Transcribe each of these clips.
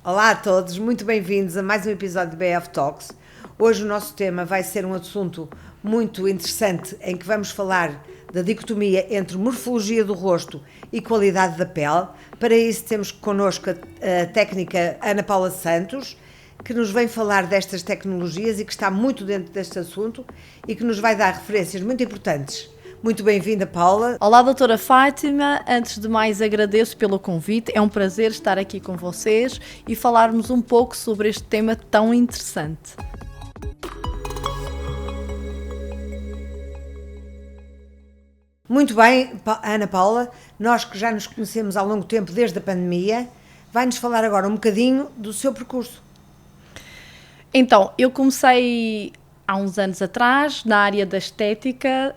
Olá a todos, muito bem-vindos a mais um episódio de BF Talks. Hoje o nosso tema vai ser um assunto muito interessante em que vamos falar da dicotomia entre morfologia do rosto e qualidade da pele. Para isso temos connosco a técnica Ana Paula Santos, que nos vem falar destas tecnologias e que está muito dentro deste assunto e que nos vai dar referências muito importantes. Muito bem-vinda, Paula. Olá, doutora Fátima. Antes de mais, agradeço pelo convite. É um prazer estar aqui com vocês e falarmos um pouco sobre este tema tão interessante. Muito bem, Ana Paula. Nós que já nos conhecemos ao longo tempo desde a pandemia, vai-nos falar agora um bocadinho do seu percurso. Então, eu comecei há uns anos atrás, na área da estética,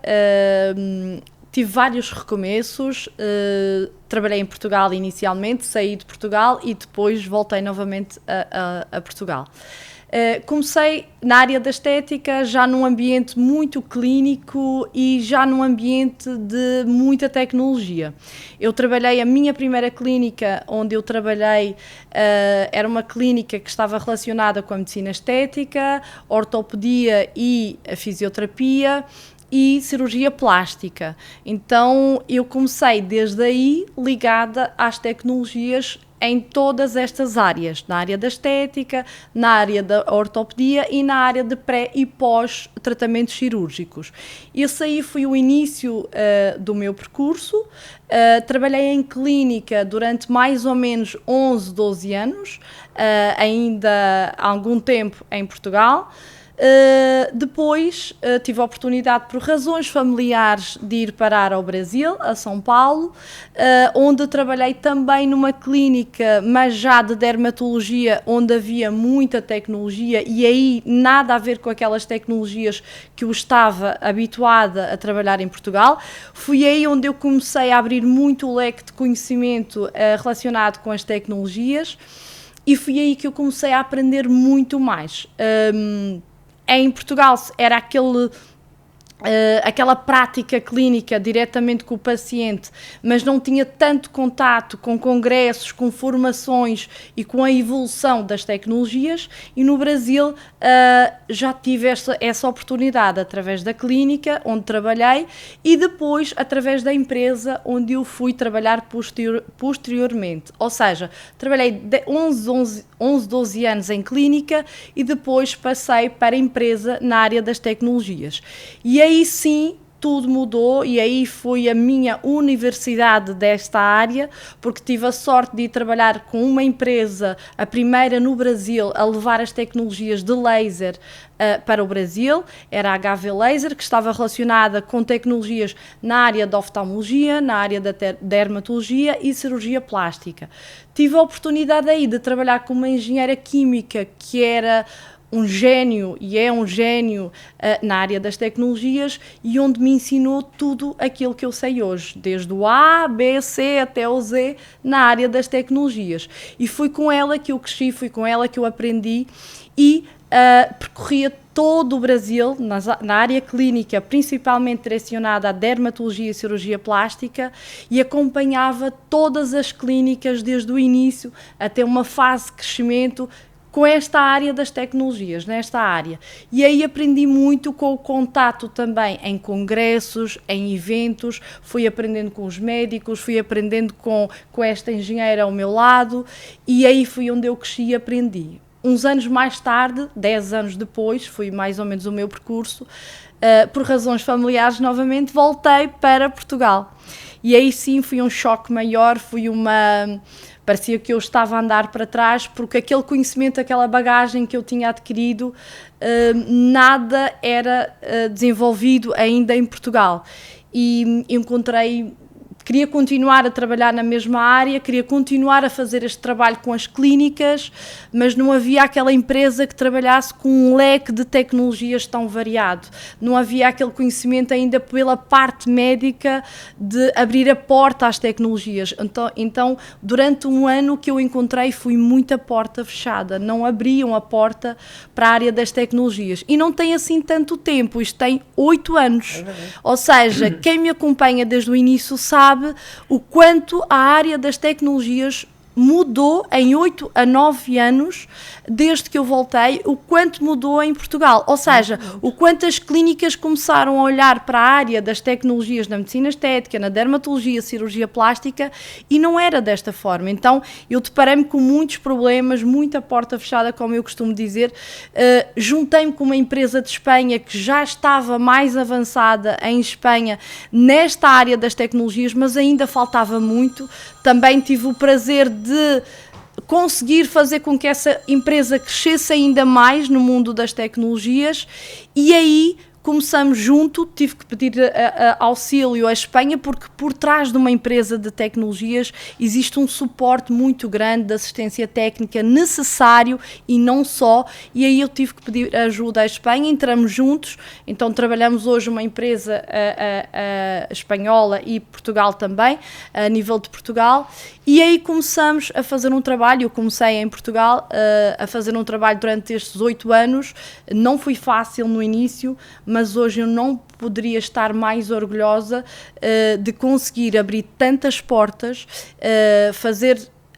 tive vários recomeços, trabalhei em Portugal inicialmente, saí de Portugal e depois voltei novamente a Portugal. Comecei na área da estética, já num ambiente muito clínico e já num ambiente de muita tecnologia. Eu trabalhei, a minha primeira clínica onde eu trabalhei era uma clínica que estava relacionada com a medicina estética, ortopedia e a fisioterapia e cirurgia plástica. Então eu comecei desde aí ligada às tecnologias em todas estas áreas, na área da estética, na área da ortopedia e na área de pré e pós tratamentos cirúrgicos. Esse aí foi o início do meu percurso. Trabalhei em clínica durante mais ou menos 11, 12 anos, ainda há algum tempo em Portugal. Depois tive a oportunidade, por razões familiares, de ir parar ao Brasil, a São Paulo, onde trabalhei também numa clínica, mas já de dermatologia, onde havia muita tecnologia e aí nada a ver com aquelas tecnologias que eu estava habituada a trabalhar em Portugal. Foi aí onde eu comecei a abrir muito o leque de conhecimento relacionado com as tecnologias e foi aí que eu comecei a aprender muito mais. Em Portugal era aquela prática clínica diretamente com o paciente, mas não tinha tanto contato com congressos, com formações e com a evolução das tecnologias, e no Brasil já tive essa oportunidade através da clínica onde trabalhei e depois através da empresa onde eu fui trabalhar posteriormente. Ou seja, trabalhei 11, 12 anos em clínica e depois passei para a empresa na área das tecnologias. E aí sim tudo mudou e aí foi a minha universidade desta área, porque tive a sorte de ir trabalhar com uma empresa, a primeira no Brasil, a levar as tecnologias de laser para o Brasil. Era a HV Laser, que estava relacionada com tecnologias na área da oftalmologia, na área da dermatologia e cirurgia plástica. Tive a oportunidade aí de trabalhar com uma engenheira química que era um gênio e é um gênio na área das tecnologias e onde me ensinou tudo aquilo que eu sei hoje, desde o A, B, C até o Z na área das tecnologias. E foi com ela que eu cresci, foi com ela que eu aprendi e percorria todo o Brasil na área clínica, principalmente direcionada à dermatologia e cirurgia plástica, e acompanhava todas as clínicas desde o início até uma fase de crescimento com esta área das tecnologias, nesta área. E aí aprendi muito com o contato também em congressos, em eventos, fui aprendendo com os médicos, fui aprendendo com esta engenheira ao meu lado, e aí foi onde eu cresci e aprendi. Uns anos mais tarde, 10 anos depois, foi mais ou menos o meu percurso, por razões familiares, novamente voltei para Portugal. E aí sim foi um choque maior, parecia que eu estava a andar para trás, porque aquele conhecimento, aquela bagagem que eu tinha adquirido, nada era desenvolvido ainda em Portugal. E queria continuar a trabalhar na mesma área, queria continuar a fazer este trabalho com as clínicas, mas não havia aquela empresa que trabalhasse com um leque de tecnologias tão variado. Não havia aquele conhecimento ainda pela parte médica de abrir a porta às tecnologias. Então, durante um ano que eu encontrei, foi muita porta fechada. Não abriam a porta para a área das tecnologias. E não tem assim tanto tempo, isto tem 8 anos. Ou seja, quem me acompanha desde o início sabe o quanto a área das tecnologias mudou em 8 a 9 anos, desde que eu voltei, o quanto mudou em Portugal. Ou seja, o quanto as clínicas começaram a olhar para a área das tecnologias na medicina estética, na dermatologia, cirurgia plástica, e não era desta forma. Então, eu deparei-me com muitos problemas, muita porta fechada, como eu costumo dizer. Juntei-me com uma empresa de Espanha que já estava mais avançada em Espanha nesta área das tecnologias, mas ainda faltava muito. Também tive o prazer de conseguir fazer com que essa empresa crescesse ainda mais no mundo das tecnologias, e aí começamos junto. Tive que pedir auxílio à Espanha, porque por trás de uma empresa de tecnologias existe um suporte muito grande de assistência técnica necessário e não só, e aí eu tive que pedir ajuda à Espanha. Entramos juntos, então trabalhamos hoje uma empresa espanhola e Portugal também, a nível de Portugal, e aí começamos a fazer um trabalho. Eu comecei em Portugal a fazer um trabalho durante estes 8 anos, não foi fácil no início, mas hoje eu não poderia estar mais orgulhosa de conseguir abrir tantas portas,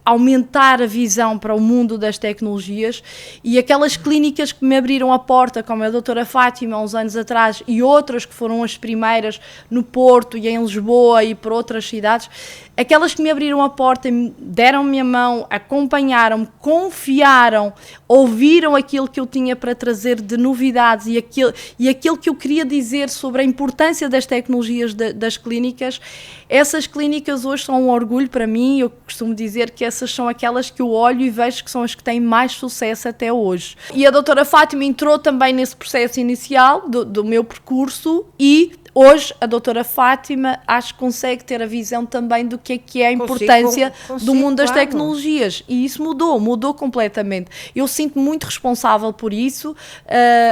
aumentar a visão para o mundo das tecnologias, e aquelas clínicas que me abriram a porta, como a doutora Fátima há uns anos atrás, e outras que foram as primeiras no Porto e em Lisboa e por outras cidades, aquelas que me abriram a porta, deram-me a mão, acompanharam-me, confiaram, ouviram aquilo que eu tinha para trazer de novidades e aquilo que eu queria dizer sobre a importância das tecnologias das clínicas. Essas clínicas hoje são um orgulho para mim. Eu costumo dizer que essas são aquelas que eu olho e vejo que são as que têm mais sucesso até hoje. E a doutora Fátima entrou também nesse processo inicial do meu percurso, e hoje a doutora Fátima acho que consegue ter a visão também do que é a importância do mundo das tecnologias, e isso mudou completamente. Eu sinto-me muito responsável por isso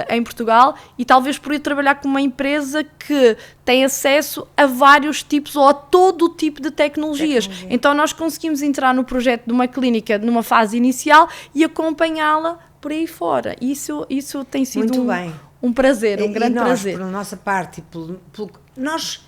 em Portugal, e talvez por ir trabalhar com uma empresa que tem acesso a vários tipos ou a todo o tipo de tecnologias. Então nós conseguimos entrar no projeto de uma clínica numa fase inicial e acompanhá-la por aí fora. Isso tem sido um prazer, um grande prazer. Pela nossa parte, nós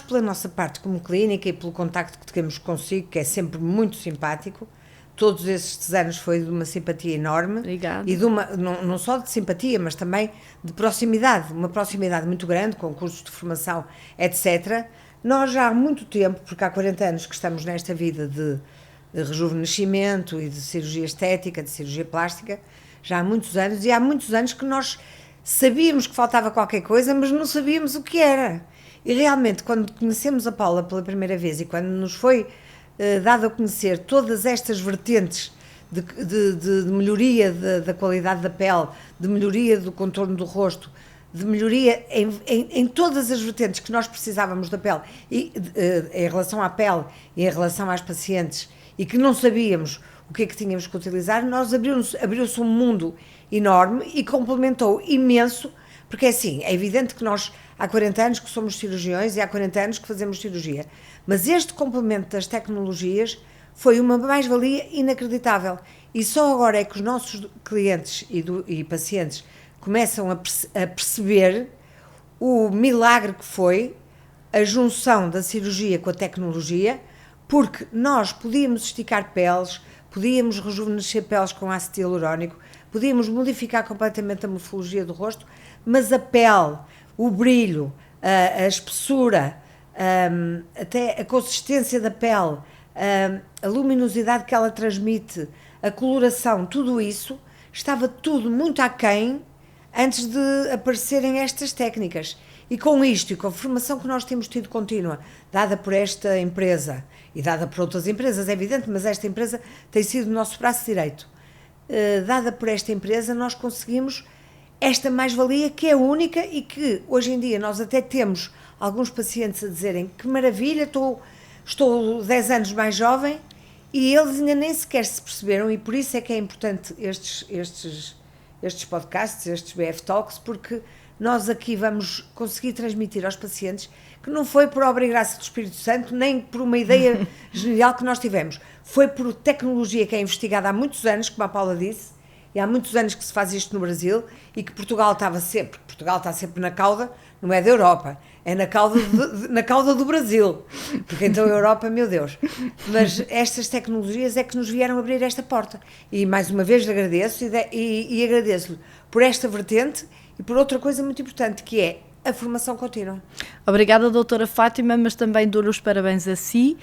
pela nossa parte como clínica e pelo contacto que temos consigo, que é sempre muito simpático, todos estes anos foi de uma simpatia enorme. Obrigada. E de uma, não só de simpatia, mas também de proximidade, uma proximidade muito grande, com cursos de formação, etc. Nós já há muito tempo, porque há 40 anos que estamos nesta vida de rejuvenescimento e de cirurgia estética, de cirurgia plástica, já há muitos anos, e há muitos anos que nós sabíamos que faltava qualquer coisa, mas não sabíamos o que era. E realmente, quando conhecemos a Paula pela primeira vez, e quando nos foi dado a conhecer todas estas vertentes de melhoria da qualidade da pele, de melhoria do contorno do rosto, de melhoria em todas as vertentes que nós precisávamos da pele, e em relação à pele e em relação às pacientes, e que não sabíamos o que é que tínhamos que utilizar, abriu-se um mundo enorme e complementou imenso, porque assim, é evidente que nós há 40 anos que somos cirurgiões e há 40 anos que fazemos cirurgia, mas este complemento das tecnologias foi uma mais-valia inacreditável, e só agora é que os nossos clientes e pacientes começam a perceber o milagre que foi a junção da cirurgia com a tecnologia, porque nós podíamos esticar peles, podíamos rejuvenescer peles com ácido hialurónico, podíamos modificar completamente a morfologia do rosto, mas a pele, o brilho, a espessura, até a consistência da pele, a luminosidade que ela transmite, a coloração, tudo isso, estava tudo muito aquém antes de aparecerem estas técnicas. E com isto, e com a formação que nós temos tido contínua, dada por esta empresa, e dada por outras empresas, é evidente, mas esta empresa tem sido o nosso braço direito, dada por esta empresa, nós conseguimos esta mais-valia que é única, e que hoje em dia nós até temos alguns pacientes a dizerem que maravilha, estou 10 anos mais jovem, e eles ainda nem sequer se perceberam, e por isso é que é importante estes podcasts, estes BF Talks, porque nós aqui vamos conseguir transmitir aos pacientes que não foi por obra e graça do Espírito Santo, nem por uma ideia genial que nós tivemos, foi por tecnologia que é investigada há muitos anos, como a Paula disse, e há muitos anos que se faz isto no Brasil, e que Portugal está sempre na cauda, não é da Europa, é na cauda do Brasil, porque então a Europa, meu Deus. Mas estas tecnologias é que nos vieram abrir esta porta, e mais uma vez agradeço, e agradeço-lhe por esta vertente e por outra coisa muito importante, que é a formação contínua. Obrigada, doutora Fátima, mas também dou-lhe os parabéns a si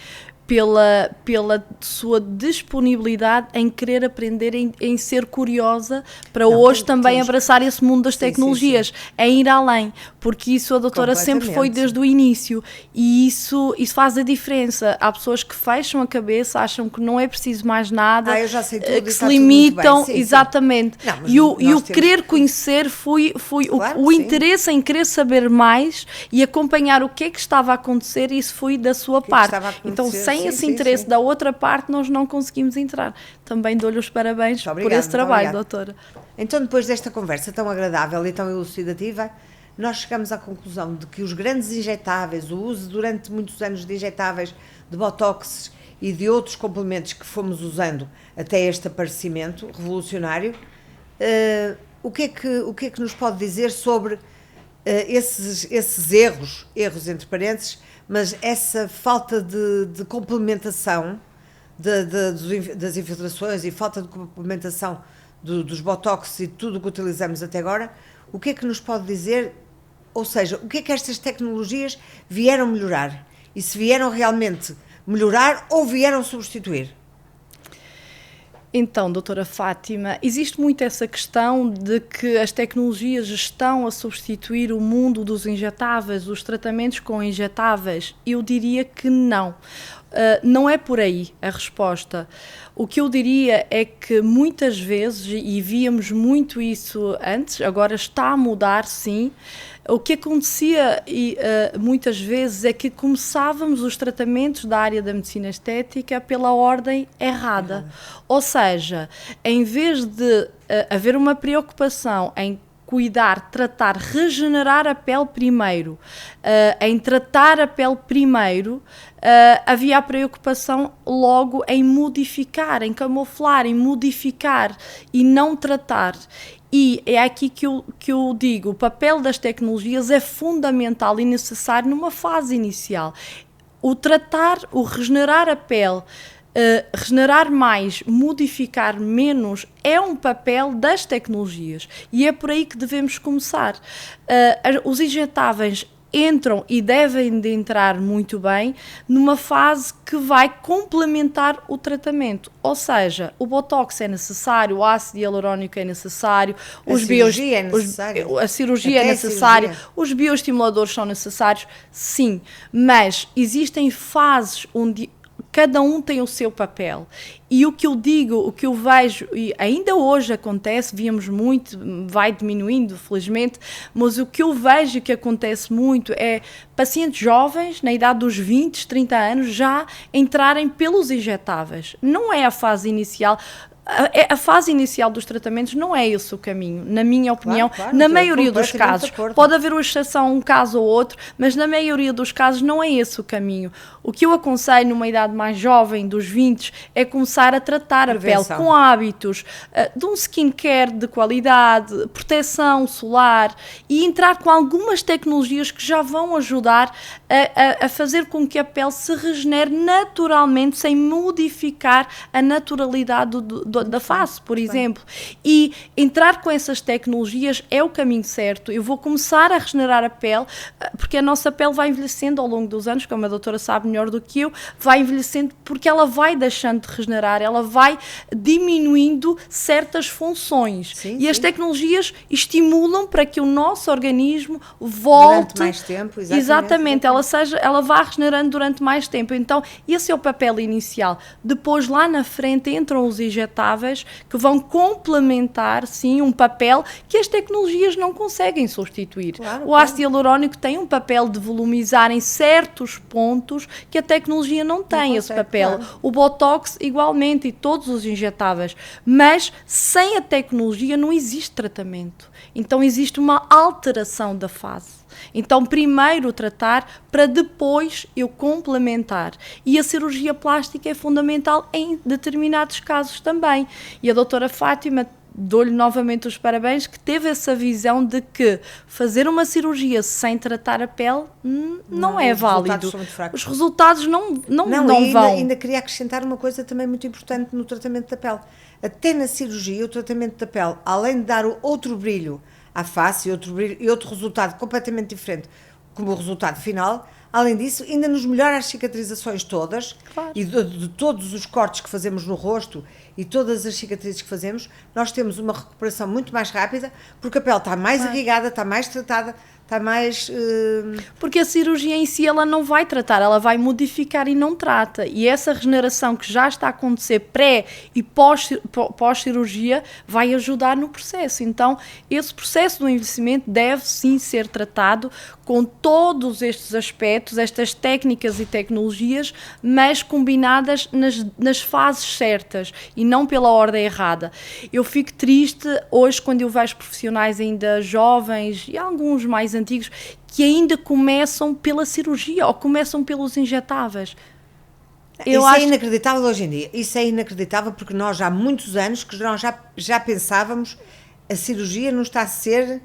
pela sua disponibilidade em querer aprender, em ser curiosa, para hoje também abraçar esse mundo das tecnologias, em ir além, porque isso a doutora sempre foi desde o início, e isso faz a diferença. Há pessoas que fecham a cabeça, acham que não é preciso mais nada, eu já sei tudo, que se limitam, exatamente. Não, e o querer conhecer foi claro, o interesse em querer saber mais e acompanhar o que é que estava a acontecer, isso foi da sua parte. Então, sem esse interesse da outra parte, nós não conseguimos entrar. Também dou-lhe os parabéns por esse trabalho, doutora. Então, depois desta conversa tão agradável e tão elucidativa, nós chegamos à conclusão de que os grandes injetáveis, o uso durante muitos anos de injetáveis, de botox e de outros complementos que fomos usando até este aparecimento revolucionário, o que é que nos pode dizer sobre esses erros entre parênteses, mas essa falta de complementação das infiltrações e falta de complementação dos botox e tudo o que utilizamos até agora, o que é que nos pode dizer, ou seja, o que é que estas tecnologias vieram melhorar? E se vieram realmente melhorar ou vieram substituir? Então, doutora Fátima, existe muito essa questão de que as tecnologias estão a substituir o mundo dos injetáveis, os tratamentos com injetáveis. Eu diria que não. Não é por aí a resposta. O que eu diria é que muitas vezes, e víamos muito isso antes, agora está a mudar, sim. O que acontecia muitas vezes é que começávamos os tratamentos da área da medicina estética pela ordem errada. Ou seja, em vez de haver uma preocupação em cuidar, tratar, regenerar a pele primeiro, em tratar a pele primeiro, havia a preocupação logo em modificar, em camuflar, em modificar e não tratar. E é aqui que eu digo, o papel das tecnologias é fundamental e necessário numa fase inicial. O tratar, o regenerar a pele, regenerar mais, modificar menos, é um papel das tecnologias e é por aí que devemos começar. Os injetáveis entram e devem de entrar muito bem numa fase que vai complementar o tratamento, ou seja, o botox é necessário, o ácido hialurónico é necessário, a cirurgia é necessária, os bioestimuladores são necessários, sim, mas existem fases onde cada um tem o seu papel. E o que eu digo, o que eu vejo, e ainda hoje acontece, víamos muito, vai diminuindo, felizmente, mas o que eu vejo que acontece muito é pacientes jovens, na idade dos 20, 30 anos, já entrarem pelos injetáveis. Não é a fase inicial. A fase inicial dos tratamentos não é esse o caminho, na minha opinião. Claro, na maioria dos casos, pode haver uma exceção, um caso ou outro, mas na maioria dos casos não é esse o caminho. O que eu aconselho numa idade mais jovem, dos 20, é começar a tratar a pele com hábitos de um skincare de qualidade, proteção solar e entrar com algumas tecnologias que já vão ajudar a fazer com que a pele se regenere naturalmente, sem modificar a naturalidade da face, por exemplo. E entrar com essas tecnologias é o caminho certo. Eu vou começar a regenerar a pele, porque a nossa pele vai envelhecendo ao longo dos anos, como a doutora sabe melhor do que eu, vai envelhecendo porque ela vai deixando de regenerar, ela vai diminuindo certas funções. Sim, e as tecnologias estimulam para que o nosso organismo volte... Durante mais tempo, exatamente. Ela vá regenerando durante mais tempo. Então, esse é o papel inicial. Depois, lá na frente, entram os injetáveis que vão complementar, sim, um papel que as tecnologias não conseguem substituir. Claro, o ácido hialurónico tem um papel de volumizar em certos pontos que a tecnologia não tem esse papel. Claro. O botox, igualmente, e todos os injetáveis. Mas, sem a tecnologia, não existe tratamento. Então, existe uma alteração da fase. Então, primeiro tratar para depois eu complementar. E a cirurgia plástica é fundamental em determinados casos também. E a doutora Fátima, dou-lhe novamente os parabéns, que teve essa visão de que fazer uma cirurgia sem tratar a pele não é válido. Os resultados não vão. Ainda queria acrescentar uma coisa também muito importante no tratamento da pele. Até na cirurgia, o tratamento da pele, além de dar outro brilho à face e outro resultado completamente diferente como o resultado final, além disso, ainda nos melhora as cicatrizações todas. Claro. E de todos os cortes que fazemos no rosto e todas as cicatrizes que fazemos, nós temos uma recuperação muito mais rápida, porque a pele está mais irrigada, está mais tratada, está mais... Porque a cirurgia em si ela não vai tratar, ela vai modificar e não trata. E essa regeneração que já está a acontecer pré e pós-cirurgia vai ajudar no processo. Então, esse processo do envelhecimento deve sim ser tratado com todos estes aspectos, estas técnicas e tecnologias, mas combinadas nas fases certas e não pela ordem errada. Eu fico triste hoje quando eu vejo profissionais ainda jovens e alguns mais antigos que ainda começam pela cirurgia ou começam pelos injetáveis. Isso é inacreditável hoje em dia. Isso é inacreditável porque nós há muitos anos que nós já pensávamos a cirurgia não está a ser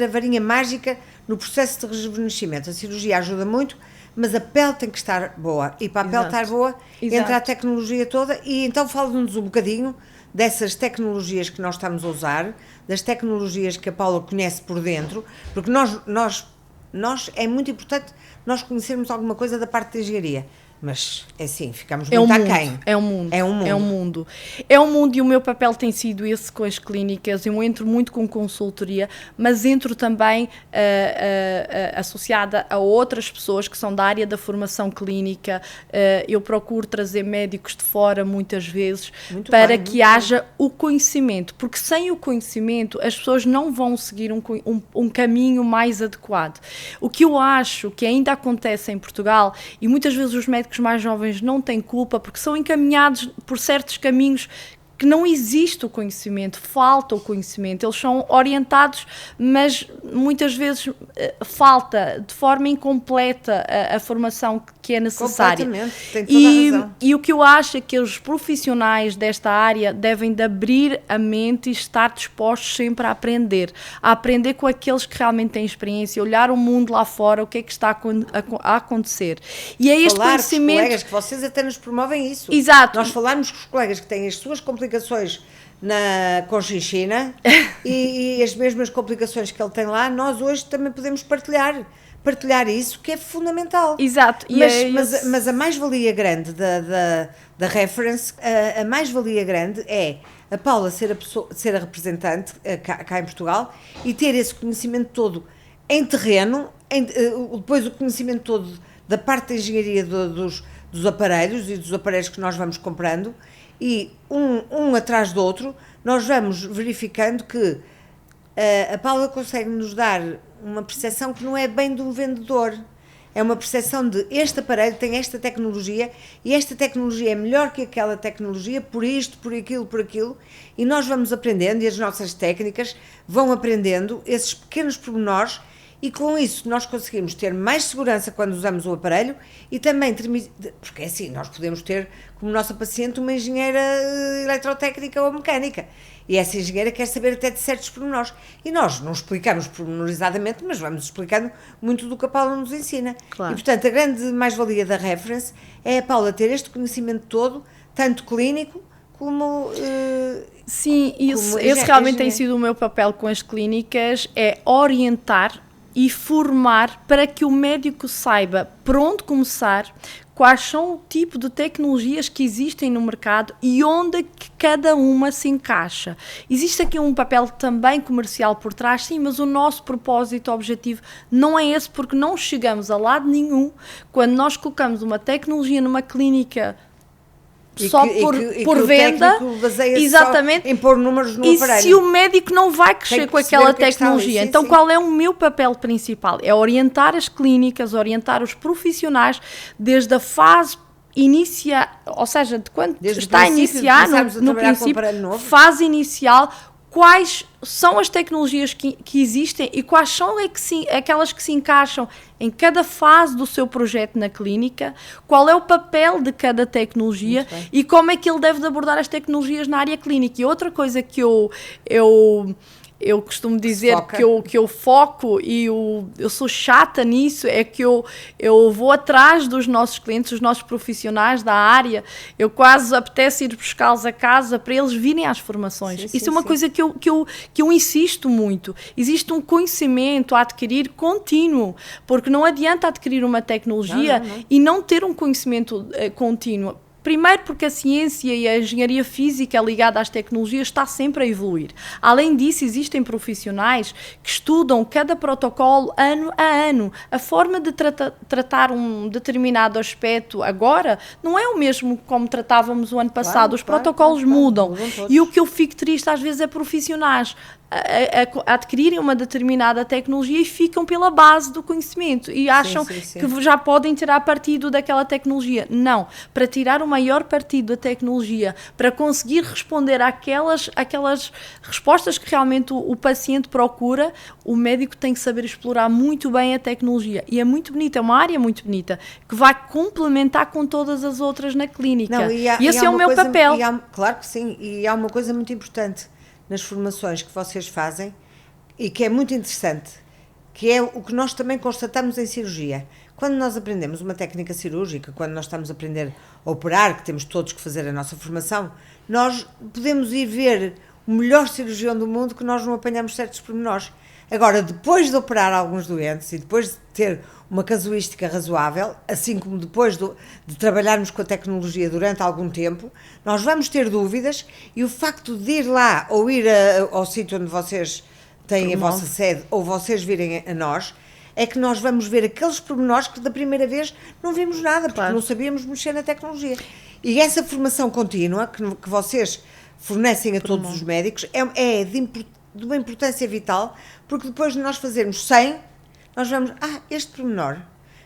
a varinha mágica no processo de rejuvenescimento. A cirurgia ajuda muito, mas a pele tem que estar boa. E para a pele estar boa, entra a tecnologia toda. E então fala-nos um bocadinho dessas tecnologias que nós estamos a usar, das tecnologias que a Paula conhece por dentro, porque nós é muito importante nós conhecermos alguma coisa da parte da engenharia. Mas, é assim, ficamos muito aquém. É um mundo e o meu papel tem sido esse com as clínicas. Eu entro muito com consultoria, mas entro também associada a outras pessoas que são da área da formação clínica. Eu procuro trazer médicos de fora, muitas vezes, para que haja o conhecimento. Porque sem o conhecimento, as pessoas não vão seguir um caminho mais adequado. O que eu acho que ainda acontece em Portugal, e muitas vezes os médicos mais jovens não têm culpa porque são encaminhados por certos caminhos que não existe o conhecimento, falta o conhecimento, eles são orientados, mas muitas vezes falta de forma incompleta a formação que é necessária. Completamente, tem toda a razão. E o que eu acho é que os profissionais desta área devem de abrir a mente e estar dispostos sempre a aprender com aqueles que realmente têm experiência, olhar o mundo lá fora, o que é que está a acontecer. E é este conhecimento... Com os colegas, que vocês até nos promovem isso. Exato. Nós falarmos com os colegas que têm as suas complicações na Conchinchina e as mesmas complicações que ele tem lá, nós hoje também podemos partilhar isso, que é fundamental. Exato. Mas a mais-valia grande da Reference, a mais-valia grande é a Paula ser a representante cá em Portugal e ter esse conhecimento todo em terreno, depois o conhecimento todo da parte da engenharia dos aparelhos e dos aparelhos que nós vamos comprando, e um atrás do outro, nós vamos verificando que a Paula consegue nos dar uma percepção que não é bem de um vendedor. É uma percepção de este aparelho tem esta tecnologia e esta tecnologia é melhor que aquela tecnologia por isto, por aquilo, e nós vamos aprendendo e as nossas técnicas vão aprendendo esses pequenos pormenores. E com isso nós conseguimos ter mais segurança quando usamos o aparelho e também, porque é assim, nós podemos ter como nossa paciente uma engenheira eletrotécnica ou mecânica e essa engenheira quer saber até de certos pormenores e nós não explicamos pormenorizadamente, mas vamos explicando muito do que a Paula nos ensina. Claro. E portanto a grande mais-valia da Reference é a Paula ter este conhecimento todo, tanto clínico como... Sim, esse realmente tem sido o meu papel com as clínicas, é orientar e formar para que o médico saiba por onde começar, quais são o tipo de tecnologias que existem no mercado e onde que cada uma se encaixa. Existe aqui um papel também comercial por trás, sim, mas o nosso propósito, objetivo, não é esse, porque não chegamos a lado nenhum quando nós colocamos uma tecnologia numa clínica só por venda, exatamente, em pôr números no aparelho. E se o médico não vai crescer com aquela tecnologia, sim, então sim. Qual é o meu papel principal? É orientar as clínicas, orientar os profissionais desde a fase inicial, ou seja, de quando está a iniciar, no princípio, fase inicial, quais são as tecnologias que existem e quais são aquelas que se encaixam em cada fase do seu projeto na clínica, qual é o papel de cada tecnologia e como é que ele deve abordar as tecnologias na área clínica. E outra coisa que eu costumo dizer que eu foco e eu sou chata nisso, é que eu vou atrás dos nossos clientes, os nossos profissionais da área, eu quase apetece ir buscá-los a casa para eles virem às formações. Isso é uma coisa que eu insisto muito. Existe um conhecimento a adquirir contínuo, porque não adianta adquirir uma tecnologia e não ter um conhecimento contínuo. Primeiro porque a ciência e a engenharia física ligada às tecnologias está sempre a evoluir. Além disso, existem profissionais que estudam cada protocolo ano a ano. A forma de tratar um determinado aspecto agora não é o mesmo como tratávamos o ano passado. Os protocolos mudam. E o que eu fico triste às vezes é profissionais a adquirirem uma determinada tecnologia e ficam pela base do conhecimento e acham que já podem tirar partido daquela tecnologia. Não, para tirar o maior partido da tecnologia, para conseguir responder àquelas respostas que realmente o paciente procura, o médico tem que saber explorar muito bem a tecnologia. E é muito bonita, é uma área muito bonita, que vai complementar com todas as outras na clínica. Não, e esse é o meu papel. Claro que sim, e há uma coisa muito importante nas formações que vocês fazem e que é muito interessante, que é o que nós também constatamos em cirurgia. Quando nós aprendemos uma técnica cirúrgica, quando nós estamos a aprender a operar, que temos todos que fazer a nossa formação, nós podemos ir ver o melhor cirurgião do mundo que nós não apanhamos certos pormenores. Agora, depois de operar alguns doentes e depois de ter uma casuística razoável, assim como depois de trabalharmos com a tecnologia durante algum tempo, nós vamos ter dúvidas e o facto de ir lá ou ir ao sítio onde vocês têm a vossa sede ou vocês virem a nós, é que nós vamos ver aqueles pormenores que da primeira vez não vimos nada, porque não sabíamos mexer na tecnologia. E essa formação contínua que vocês fornecem a todos os médicos é de uma importância vital, porque depois de nós fazermos 100, nós vamos, este pormenor,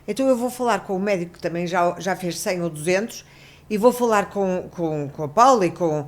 então eu vou falar com o médico que também já fez 100 ou 200 e vou falar com a Paula e com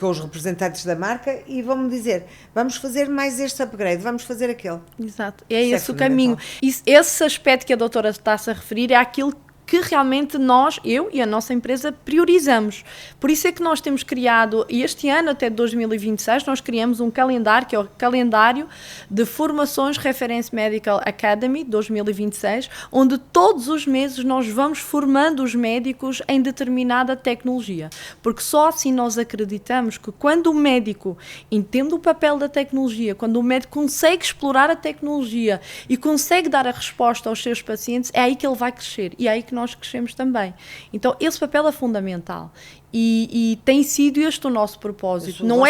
os representantes da marca e vão-me dizer, vamos fazer mais este upgrade, vamos fazer aquele. Exato, é esse o caminho. Esse aspecto que a doutora está-se a referir é aquilo que realmente eu e a nossa empresa priorizamos. Por isso é que nós temos criado, e este ano até 2026, nós criamos um calendário, que é o calendário de formações Reference Medical Academy 2026, onde todos os meses nós vamos formando os médicos em determinada tecnologia. Porque só assim nós acreditamos que quando o médico entende o papel da tecnologia, quando o médico consegue explorar a tecnologia e consegue dar a resposta aos seus pacientes, é aí que ele vai crescer. E é aí que nós crescemos também. Então, esse papel é fundamental. E tem sido este o nosso propósito. Não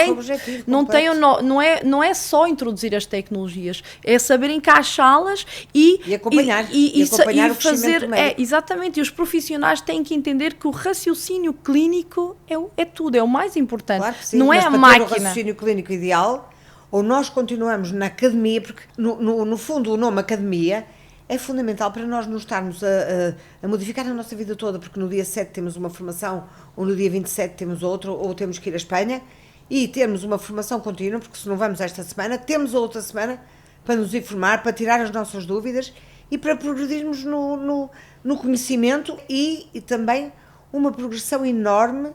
é só introduzir as tecnologias, é saber encaixá-las e acompanhar, acompanhar o crescimento do médico. Exatamente, e os profissionais têm que entender que o raciocínio clínico é tudo, é o mais importante. Claro que sim, não é a máquina. Ter o raciocínio clínico ideal, ou nós continuamos na academia, porque no fundo o nome academia é fundamental para nós não estarmos a modificar a nossa vida toda, porque no dia 7 temos uma formação, ou no dia 27 temos outra, ou temos que ir à Espanha, e temos uma formação contínua, porque se não vamos esta semana, temos outra semana para nos informar, para tirar as nossas dúvidas e para progredirmos no conhecimento e também uma progressão enorme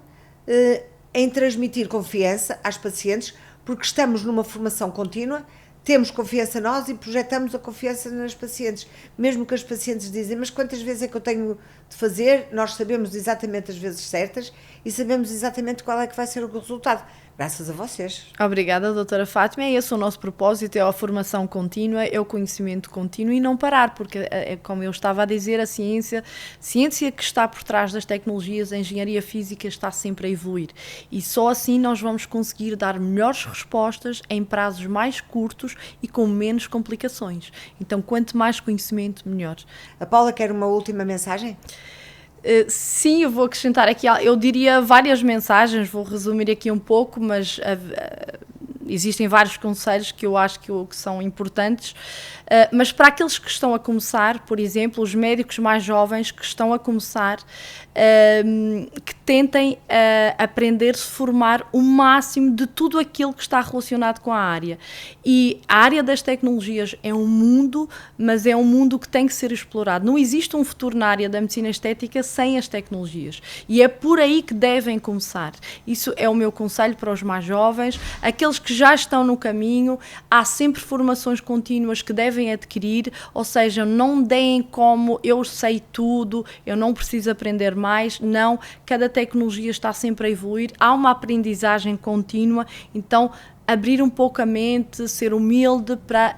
em transmitir confiança às pacientes, porque estamos numa formação contínua, temos confiança nós e projetamos a confiança nas pacientes. Mesmo que as pacientes dizem, mas quantas vezes é que eu tenho de fazer? Nós sabemos exatamente as vezes certas e sabemos exatamente qual é que vai ser o resultado. Graças a vocês. Obrigada, doutora Fátima. Esse é o nosso propósito, é a formação contínua, é o conhecimento contínuo e não parar, porque, como eu estava a dizer, a ciência que está por trás das tecnologias, a engenharia física está sempre a evoluir. E só assim nós vamos conseguir dar melhores respostas em prazos mais curtos e com menos complicações. Então, quanto mais conhecimento, melhor. A Paula quer uma última mensagem? Sim, eu vou acrescentar aqui, eu diria várias mensagens, vou resumir aqui um pouco, mas existem vários conselhos que eu acho que são importantes, mas para aqueles que estão a começar, por exemplo, os médicos mais jovens que estão a começar, que tentem aprender, se formar o máximo de tudo aquilo que está relacionado com a área. E a área das tecnologias é um mundo, mas é um mundo que tem que ser explorado. Não existe um futuro na área da medicina estética sem as tecnologias. E é por aí que devem começar. Isso é o meu conselho para os mais jovens, aqueles que já estão no caminho. Há sempre formações contínuas que devem adquirir, ou seja, não deem como eu sei tudo, eu não preciso aprender mais. Não, cada tecnologia está sempre a evoluir, há uma aprendizagem contínua, então abrir um pouco a mente, ser humilde para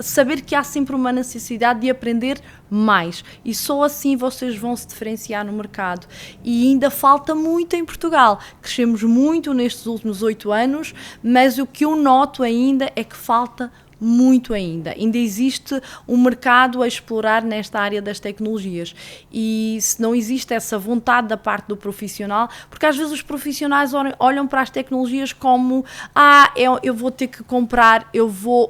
saber que há sempre uma necessidade de aprender mais, e só assim vocês vão se diferenciar no mercado. E ainda falta muito em Portugal, crescemos muito nestes últimos 8 anos, mas o que eu noto ainda é que falta muito ainda existe um mercado a explorar nesta área das tecnologias, e se não existe essa vontade da parte do profissional, porque às vezes os profissionais olham para as tecnologias como eu vou ter que comprar,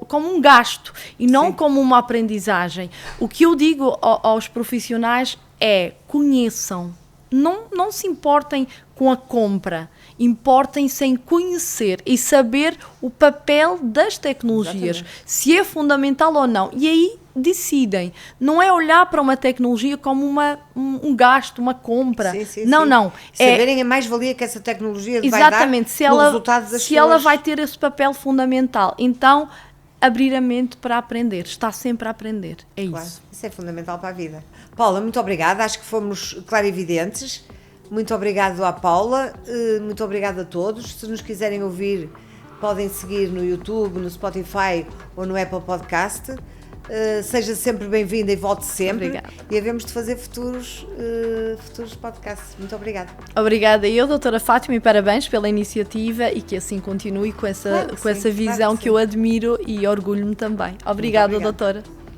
como um gasto e não Sim. como uma aprendizagem. O que eu digo aos profissionais é: conheçam, não se importem com a compra, importem-se em conhecer e saber o papel das tecnologias, Exatamente. Se é fundamental ou não. E aí decidem. Não é olhar para uma tecnologia como um gasto, uma compra. Sim, não. Saberem a mais-valia que essa tecnologia Exatamente. vai dar no resultado das se ela vai ter esse papel fundamental. Então, abrir a mente para aprender. Está sempre a aprender. É claro, isso. Isso é fundamental para a vida. Paula, muito obrigada. Acho que fomos clarividentes. Muito obrigado à Paula, muito obrigado a todos. Se nos quiserem ouvir, podem seguir no YouTube, no Spotify ou no Apple Podcast. Seja sempre bem-vinda e volte sempre. Obrigada. E havemos de fazer futuros podcasts. Muito obrigada. Obrigada eu, doutora Fátima, e parabéns pela iniciativa, e que assim continue com essa visão que eu admiro e orgulho-me também. Obrigada, doutora.